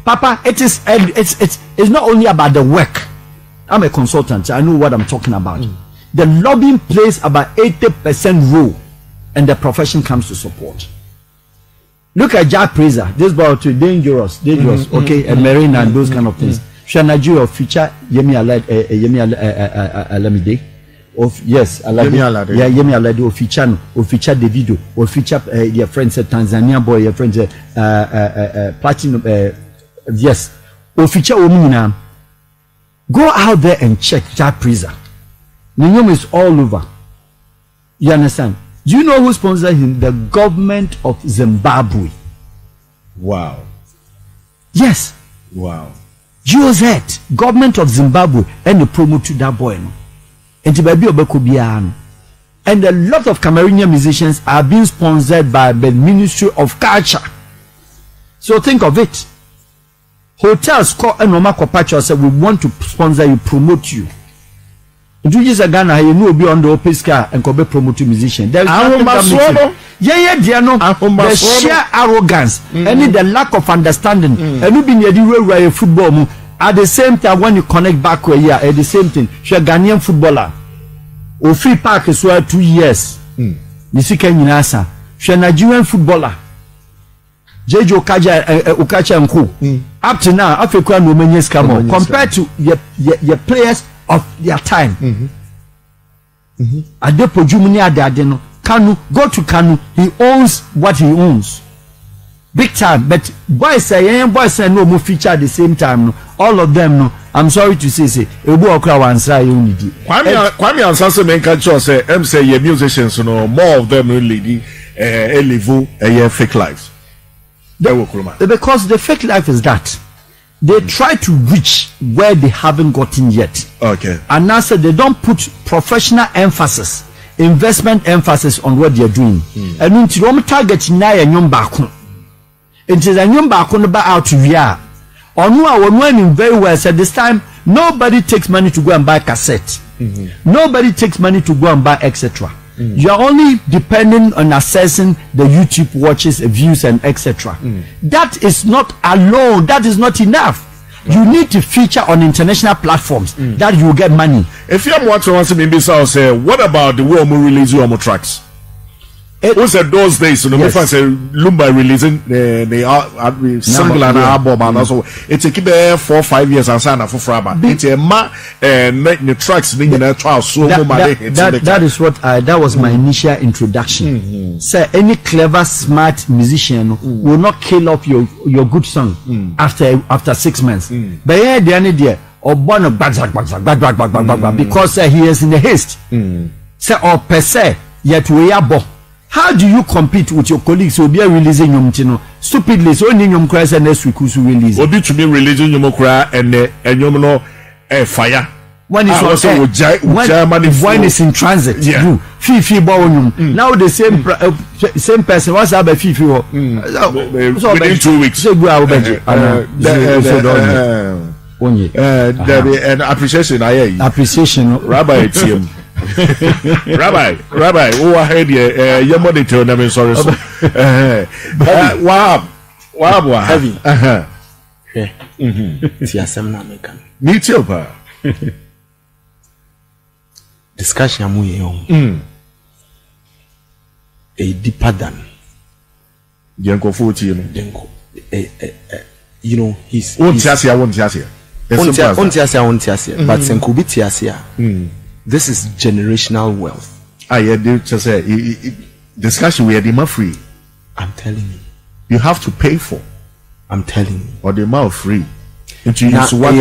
Papa, it's not only about the work. I'm a consultant, I know what I'm talking about. The lobbying plays about 80% role and the profession comes to support. Look at Jack Praiser, this boy too dangerous, okay, and Marina and those kind of things. Shall Nigeria feature Yemi Alamide? Of yes, Alade. Yeah, Yemi Alade or feature Davido or feature your friend said Tanzania boy, your friend Platinum yes, or feature Omina. Go out there and check Jack Praiser. The name is all over. You understand? Do you know who sponsored him? The government of Zimbabwe. Wow. Yes. Wow. GOZ, government of Zimbabwe, and the promote to that boy. And a lot of Cameroonian musicians are being sponsored by the Ministry of Culture. So think of it. Hotels call a normal corporation say we want to sponsor you, promote you. 2 years ago, you know, be on the open sky and could be promote musician. There is nothing that the sheer arrogance and the lack of understanding. And you been a football at the same time when you connect back where you are at the same thing. She a Ghanaian footballer. O free park is 2 years. You see Kenyinasa. She a Nigerian footballer. Jejo Okacha Nku. Up to now, Africa no many scam compared to your players of their time. Adepo Jumuni Adadeno. Kanu, go to Kanu, he owns what he owns. Big time, but boys say no more feature at the same time. All of them no. I'm sorry to say Ebu Okra Wansa you need. Kwame Ansase menka cho say say your musicians no more of them really live fake lives. Because the fake life is that they try to reach where they haven't gotten yet. Okay. And now say they don't put professional emphasis, investment emphasis on what they're doing. And until target na nyom baako. It is a nyum ba kono ba out via. Onu a wonu him very well said this time nobody takes money to go and buy cassette. Nobody takes money to go and buy etc. You are only depending on accessing the YouTube watches, views, and etc. That is not alone. That is not enough. You need to feature on international platforms that you get money. If you are watching, maybe say, what about the way we release your tracks? Who said those days? You know, if I say Lumba releasing the single and album, and also it's a keep 4 or 5 years and sign for Fraba. It's a the tracks being in a trial so that is what that was my initial introduction. Say any clever, smart musician will not kill up your good song after 6 months. But yeah, the end there or born of because he is in a haste. Say or per se yet we are bo. How do you compete with your colleagues who be releasing your tino stupidly? So only your cries and next week who's release. Obi to be releasing your cry and you know fire. One is also one is in transit. You Fifi Bawunum. Now the same person. What's up Fifi? Within 2 weeks. So go out and appreciation. Appreciation. Rabbi Tim. Rabbi, who are here? Your money to them. Sorry. Wow, heavy. Me too, pa. Discussion amuye on. A deeper than. Jenko 40, you know, he's. Won't tiasia. But Senkubi tiasia. This is generational wealth. Yeah, just say discussion we are the free. I'm telling you. You have to pay for. I'm telling you. Or the amount free. Into use what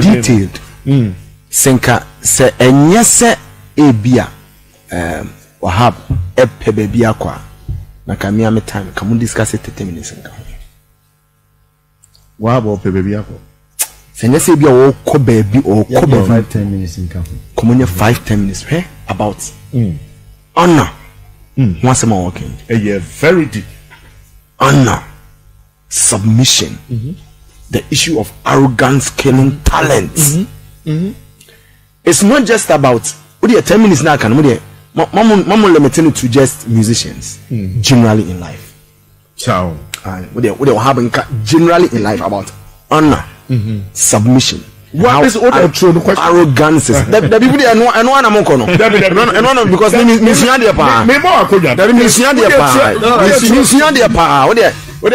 detailed. Senka se enyese ebia Wahab baby akwa. Na kamia me time. Come discuss it 30 minutes nka. Wahab baby akwa. Senya say be o ko baby or ko 5-10 minutes in camp. Come 5-10 minutes about honor. Once more working. Yeah, very deep. Honor, submission, the issue of arrogance, killing talents. It's not just about 10 minutes now. Can mama limiting it to just musicians. Generally in life. Ciao. What happen generally in life about honor. Submission. What is other true question? Arrogance. The people they know and one among kono. No, because mission dia pa. Me more akoja. That mission dia pa. Mission dia pa. What there? What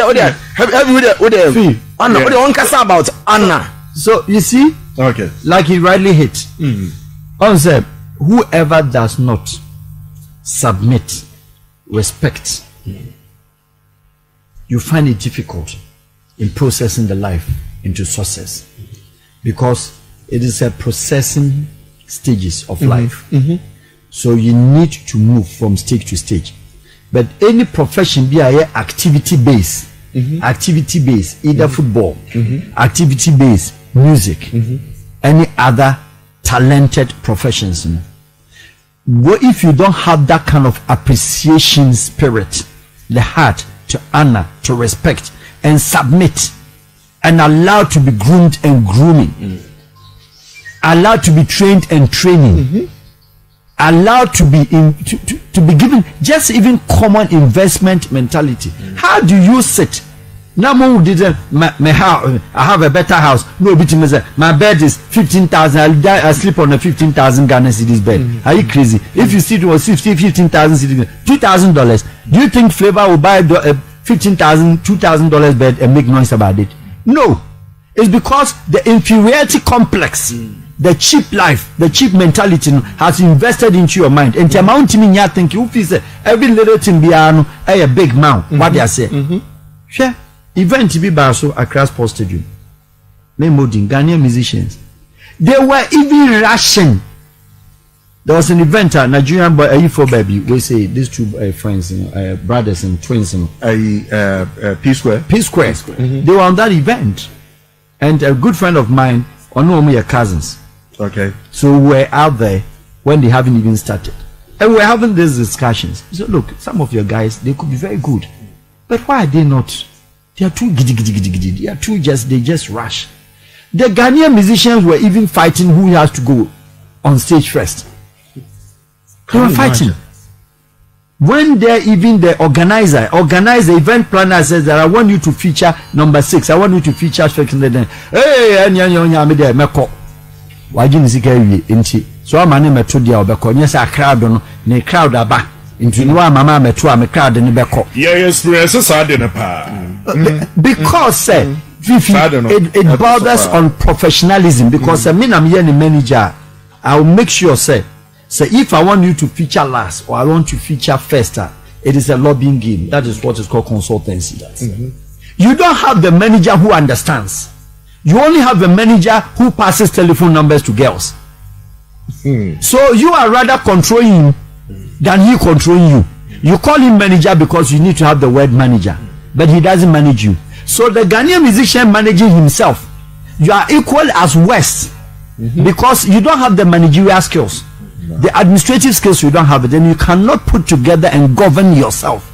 there? Anna. What on kasa about Anna. So you see, okay, like he rightly hit. On said, whoever does not submit, respect, you find it difficult in processing the life into success, because it is a processing stages of life. So you need to move from stage to stage. But any profession be a activity based, either football, activity based, music, any other talented professions. What if you don't have that kind of appreciation spirit, the heart to honor, to respect, and submit, and allowed to be groomed and grooming, allowed to be trained and training, allowed to be to be given just even common investment mentality. How do you sit? Now, I have a better house. No, my bed is 15,000. I sleep on a 15,000 Ghana cedis bed. Are you crazy? If you see it was 15,000 cedis, $2,000. Do you think Flavor will buy a $2,000 bed and make noise about it? No, it's because the inferiority complex, the cheap life, the cheap mentality has invested into your mind. And the amount of you think you feel every little thing be a big mouth. What they say? Sure. Event to be Basso across Sports Stadium. Modern Ghanaian musicians. They were even rushing. There was an event, a Nigerian boy, a baby. We say these two friends, brothers and twins. P Square. They were on that event, and a good friend of mine, or no, my cousins. Okay. So we're out there when they haven't even started, and we're having these discussions. So look, some of your guys, they could be very good, but why are they not They are too giddy. They are too they just rush. The Ghanaian musicians were even fighting who has to go on stage first. They were fighting. When the organizer, the event planner says that I want you to feature number 6, I want you to feature then. Hey, meko. Wajin sika wie enti. So amane meto dia obeko. Nyesa crowd no, ne crowd aba. Into no mama meto am crowd ne beko. Yeah, experience sad in a pa. Because it bothers on professionalism because me na me the manager. I will make sure say if I want you to feature last or I want you to feature first, it is a lobbying game. That is what is called consultancy. You don't have the manager who understands. You only have a manager who passes telephone numbers to girls. So you are rather controlling him than he controlling you. You call him manager because you need to have the word manager, but he doesn't manage you. So the Ghanaian musician managing himself, you are equal as West because you don't have the managerial skills. The administrative skills you don't have it, then you cannot put together and govern yourself.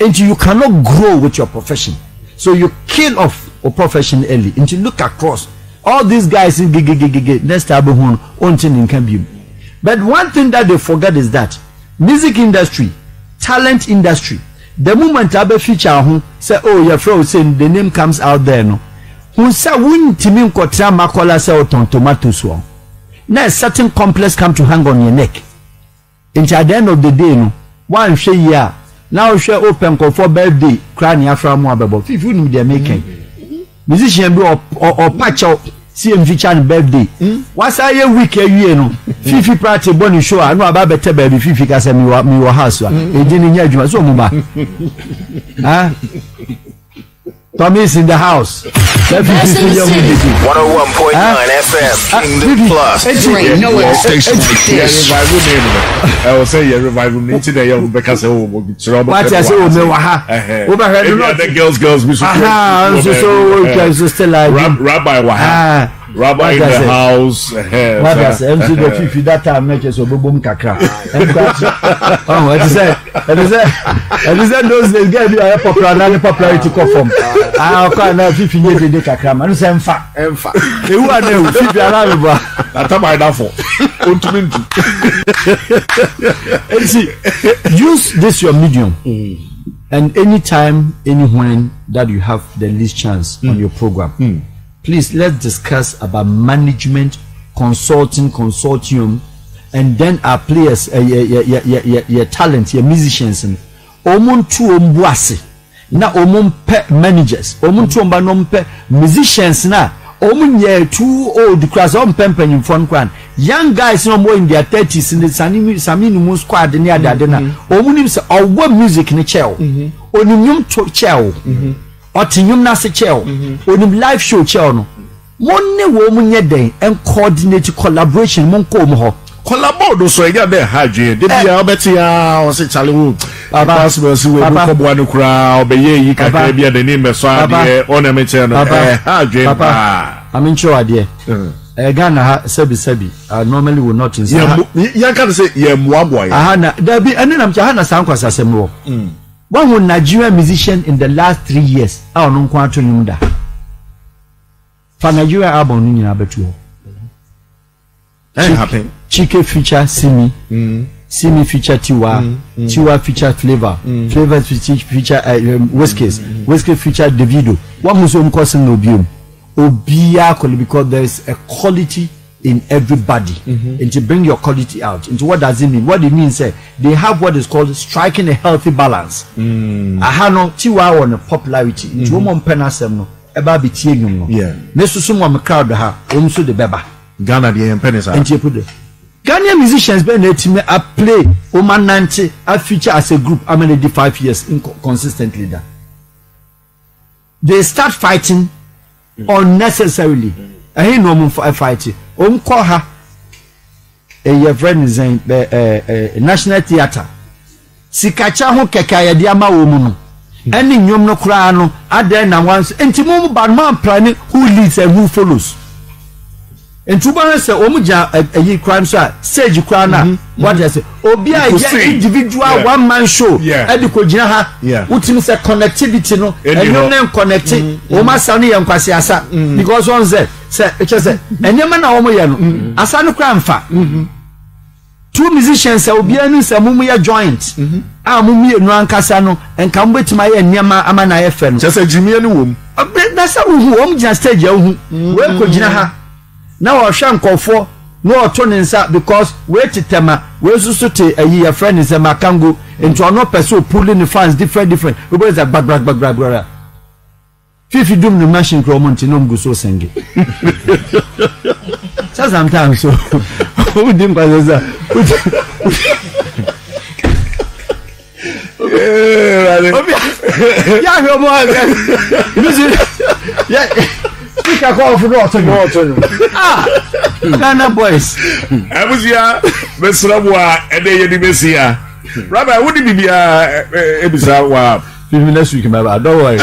And you cannot grow with your profession. So you kill off a profession early. And you look across all these guys in next time on can be. But one thing that they forget is that music industry, talent industry, the moment I feature who say, oh, your friend saying the name comes out there, no. Who say wouldn't Timim Kotra Makola say on tomatoes one. Now a certain complex come to hang on your neck. And at the end of the day, no, one share year. Now share open call for birthday, crying after more about if you know they're making. Musician be or patch out CM feature birthday. What's a week you know? Fifi party bonny show. I know about better baby Fifi cause me wa house. It didn't hear you so mumba. Huh? Tommy's in the house. 101.9 FM. Kingdom Plus. I will say you revival me today because what I say the girls we so still like Rabbi Wahab. Rabbi in the house. What does MC the Fifi that time make so boom kakra. Oh, what is that? It is those days get you a popularity come from. I can't now Fifi need the kakra man say emfa. You are there Fifi around ba. That time I for. And see, use this your medium. And anytime, anywhere that you have the least chance on your program. Please let's discuss about management, consortium, and then our players, your talent, your musicians. Omun tu ombuase na omun pe managers. Omun tu omba no pe musicians na. Omun ye too old class on pempen in front kwan. Young guys no more in their 30s in the Saminu Moon squad near Dadena. Omun him say owo music ni cheo. Onimyum to cheo. Otinyum na se cheo onim live show cheo no monne wo munye den and coordinate collaboration mon ko mo ho collabore so ya be haje de bia obetia o se chale wo possible si we ko bo anu kra obeye yi kakra bia de ni meso ade ona me che no haje pa amin cho ade Ghana ha sebi normally will not in ya can say ye muaboy aha na da bi ene nam cha na san kwasa semro one who Nigerian musician in the last 3 years I don't want to know that for Nigeria album ni na betu happen Chike feature Simi Simi feature Tiwa feature Flavor Flavor feature Whiskey feature Davido one who's on cousin Obia because there is a quality in everybody and to bring your quality out. Into what does it mean? What it means they have what is called striking a healthy balance. I no tiwa on popularity. Into one penasem no eba bi tie nyum no. Yeah. Nesu sumo me crowd ha omso de beba. Ghana the penasa. And you put the Ghanaian musicians been a team I play Oman I feature as a group I mean 5 years consistently that. They start fighting unnecessarily. I ain't no more fighting. Call her a friend is National Theatre. Sikacha ho kekaya di ama wo mu no. Any nyom no kura no adem na once enti mo bad man planning who leads and who follows. Ntuba say omuja ayi crime so stage crime na what you say obi a individual one man show e di ko gina ha utimi say connectivity no enyo na connect o ma sa no ye nkwase asa because one say e say enyema na wo mo ye no asa no crime fa two musicians obi anu say mumu ye joint a mumu ye no ankasa no enka mbetima ye enyema ama na ye fe no say Jimmy anu wom na sa wo om gina stage ya hu we ko gina ha now our shankofo no nsa because wait tema we susu te ayi your friend is a makango into another person pulling the fans different we boys are bag fifi dum no machine cromont no mgu so senge sometimes so we dim bazaza yeah no more yeah I call for Ghana boys. I was here, Mr. Wa, and they did miss here. Rabbi, what did be a 5 minutes week, my bad. Don't worry.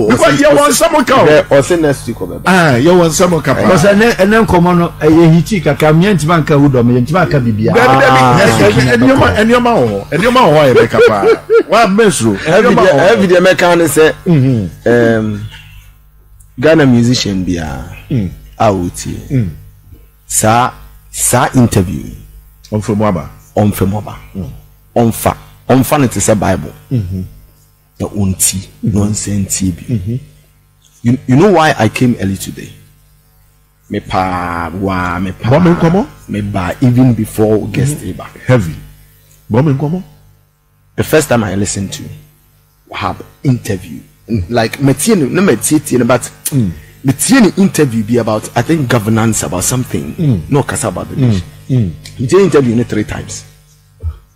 Because you want someone come. Or say next week. You want someone come. Because and then come on a hitika kamient banka would me and Maka Bibia. And your mouth, and your mouth, what mesro? Every day, mechanic say, Ghana musician be out here. Sa interview. On from Waba. On it is a Bible. The unti nonsense TV. You know why I came early today? Me ba even before guest eba. Heavy. The first time I listened to Wahab interview. Like but interview be about I think governance about something. No kasa about the nation. Interview 3 times.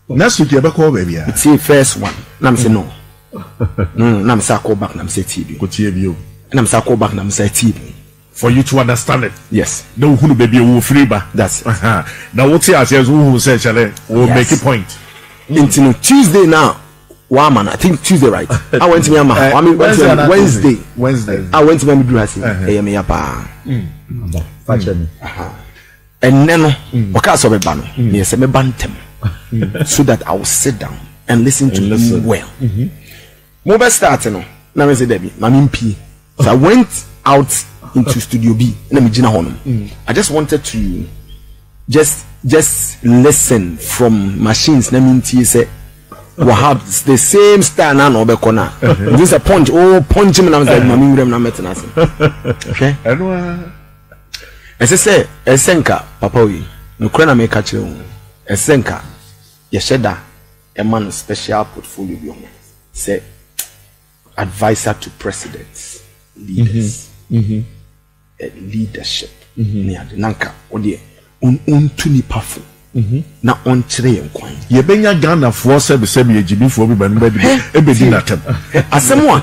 Next week you ever call baby. It's the first one. Nam say no. No, nam say call back nam say TV. Go TV. Nam say call back nam say TV. For you to understand it. Yes. No who baby will free ba. That's it. Now what you say who say chale will make a point. Into Tuesday now. Wow, man, I think Tuesday, right? I went to Myanmar. I mean, Wednesday. I went to Myanmar. And then, because of a banner, yes, I'm a bantam. So that I will sit down and listen to him well. Mobile starting now, I said, Debbie, I'm P. So I went out into Studio B. I just wanted to just listen from machines. Say, Wahab the same style now no be corner. This a punch punch him and I'm like mami rem na metina. Okay? Say esenka papa we no kra na me ka kire wo. Esenka ye sheda a man special portfolio bi on. Say advisor to presidents, leaders. Leadership. Ni ade nanka wo de untu ni pafo. Na on chere nkwan ye benya Ghana for se be ejimi for bi ba no be di na tem asemo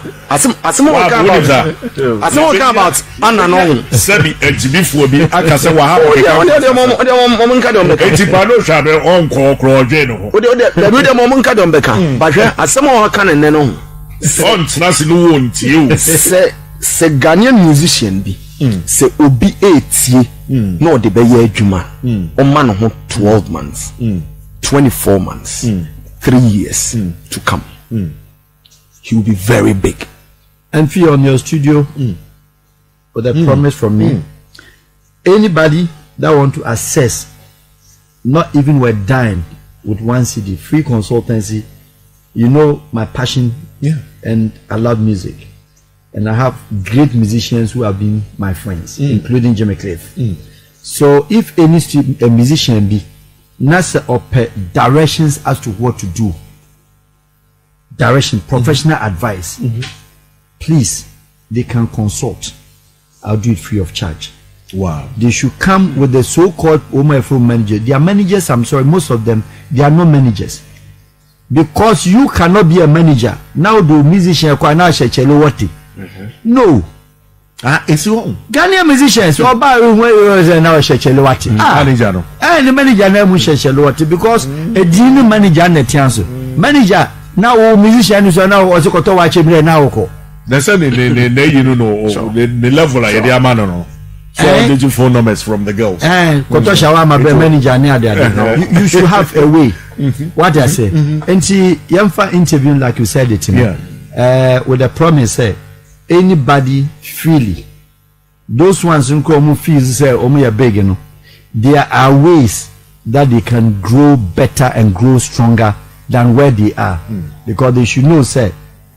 about anna no se bi ejimi for bi aka se wa ha o mo nka don beka enti pa no sha be on ko odwe no o de mo nka don beka ba hwe asemo o ka ne no on trust no wontie o se Ghanaian musician bi se obi etie no de be ye adwuma o man ho 12 months 24 months 3 years to come he will be very big and fee on your studio with a promise from me anybody that want to assess not even we're dying with 1 CD free consultancy you know my passion and I love music. And I have great musicians who have been my friends, including Jimmy Cliff. So if any a musician be NASA or directions as to what to do, professional advice, please, they can consult. I'll do it free of charge. Wow. They should come with the so-called OMFO manager. They are managers, I'm sorry, most of them, they are not managers. Because you cannot be a manager. Now the musician now what? No. It's wrong. Ghanaian musicians or by now Shechelowati. Manager no. And the manager name Shechelowati because a dean manager net answer. Manager now musicians are now also to watch him now. They say the level like the man no. So did you phone numbers from the girls? Koto shawama be manager near there. You should have a way. What I say. And see, yamfa interviewing like you said it, with a promise say anybody freely. Those ones who come fees say omo big, there are ways that they can grow better and grow stronger than where they are, because they should know say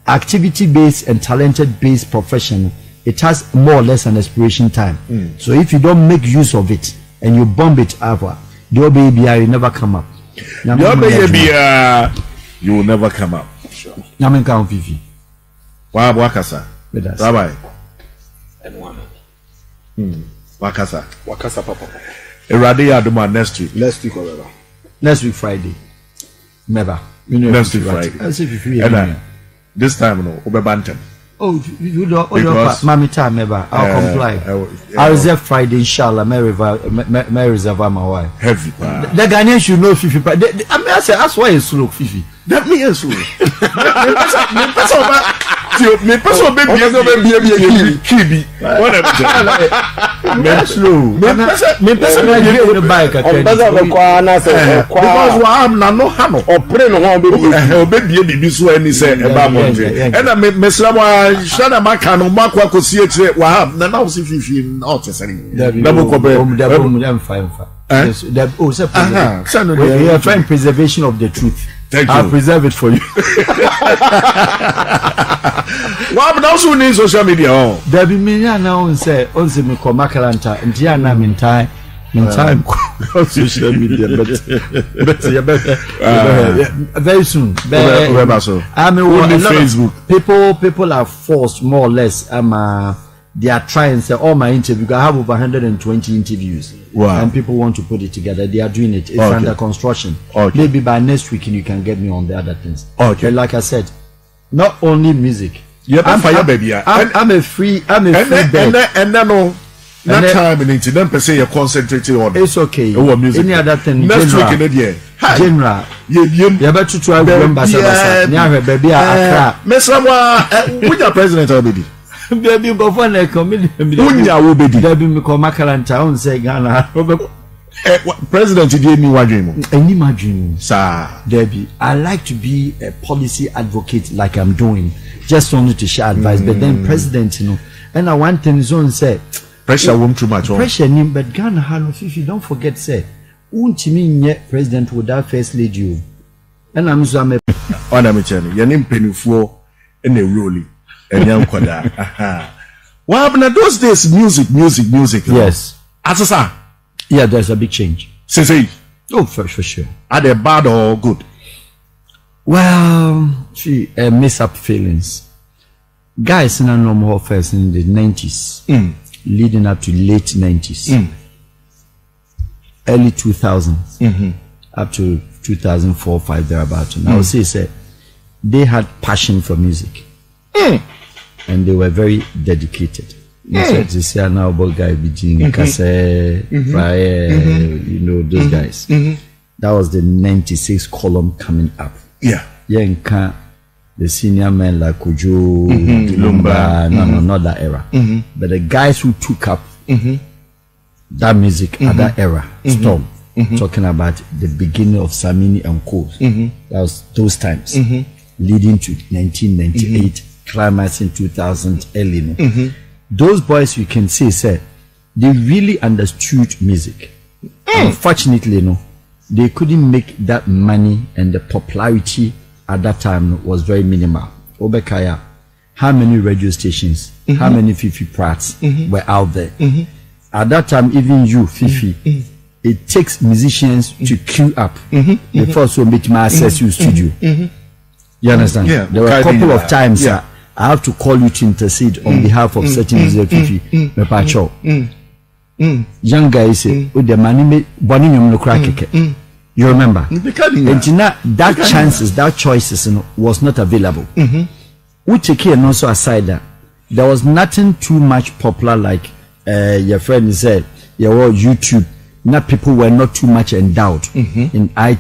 activity based and talented based profession, it has more or less an expiration time. So if you don't make use of it and you bomb it over, your baby will never come up. Your baby you will never come up. Sure. Namen count Fifi. Wakasa. Rabbi. And one. Wakasa papa. Eradi Aduma next week. Next week Friday. Never. Next week Friday. This time no, Obebanten. Oh, you don't. Mami time never. I'll comply. I'll reserve Friday, inshallah. May reserve my wife. Heavy. The Ghanaians should know Fifi. I mean, I say that's why it's slow, Fifi. That means slow. Me person baby kibi. Me slow. Me person get the bike. Because I'm no hano. Or pray no baby so any say about Monday. And I me slama shana maka no makwa ko sie kire Wahab na now see Fifi not say. Double fine. Oh, we are trying preservation of the truth. Thank you. I'll preserve it for you. What but also need social media? Oh, there be many now say me come Makalanta and Diana in time social media, but very soon. I mean, Facebook. People are forced more or less. They are trying. Say all my interviews. I have over 120 interviews. Wow. And people want to put it together. They are doing it. It's under construction. Okay. Maybe by next week you can get me on the other things. Okay. But like I said, not only music. I'm a free bird. And then that time in it, then per se you're concentrating on it. It's okay. Music. Any other thing. Next week in the year. General. You better try to remember baby. Accra. Which are president already? Baby, go for a committee. Unya will be Baby, me come Makalanta on say Ghana. President gave me one dream. Any my dream, sir. Debbie, I like to be a policy advocate like I'm doing, just only to share advice. But then president, and I want things on say pressure won't too much. Pressure, but Ghana, how if you don't forget, say, won't mean yet president without first lady. And I'm so I'm a your name penny for in a rolly. And young Koda. Well, but those days, music. Yes. Asasa. Yeah, there's a big change. Say. Oh, for sure. Are they bad or good? Well, mess up feelings. Guys in a normal first in the 90s, leading up to late 90s, early 2000s, up to 2004, 5 thereabouts. And I would say, they had passion for music. And they were very dedicated. You said to say now about guy between Kase, those guys. That was the 96 column coming up. Yeah. The senior men like Kojo, Lumba, not that era. But the guys who took up that music at that era, Storm, talking about the beginning of Samini and Co. That was those times, leading to 1998. Climax in 2000 early. Those boys you can say they really understood music. Unfortunately, they couldn't make that money, and the popularity at that time was very minimal. Obekaya, how many radio stations, how many Fifi Prats were out there? At that time, even you, Fifi, it takes musicians to queue up before so make my access your studio. You understand? Yeah. There were a couple of times I have to call you to intercede on behalf of certain music. Young guys say, "Oh, the money burning no crack." You remember? And that chances, that choices was not available. We take care and also aside that there was nothing too much popular like your friend said, YouTube. Not people were not too much endowed in IT.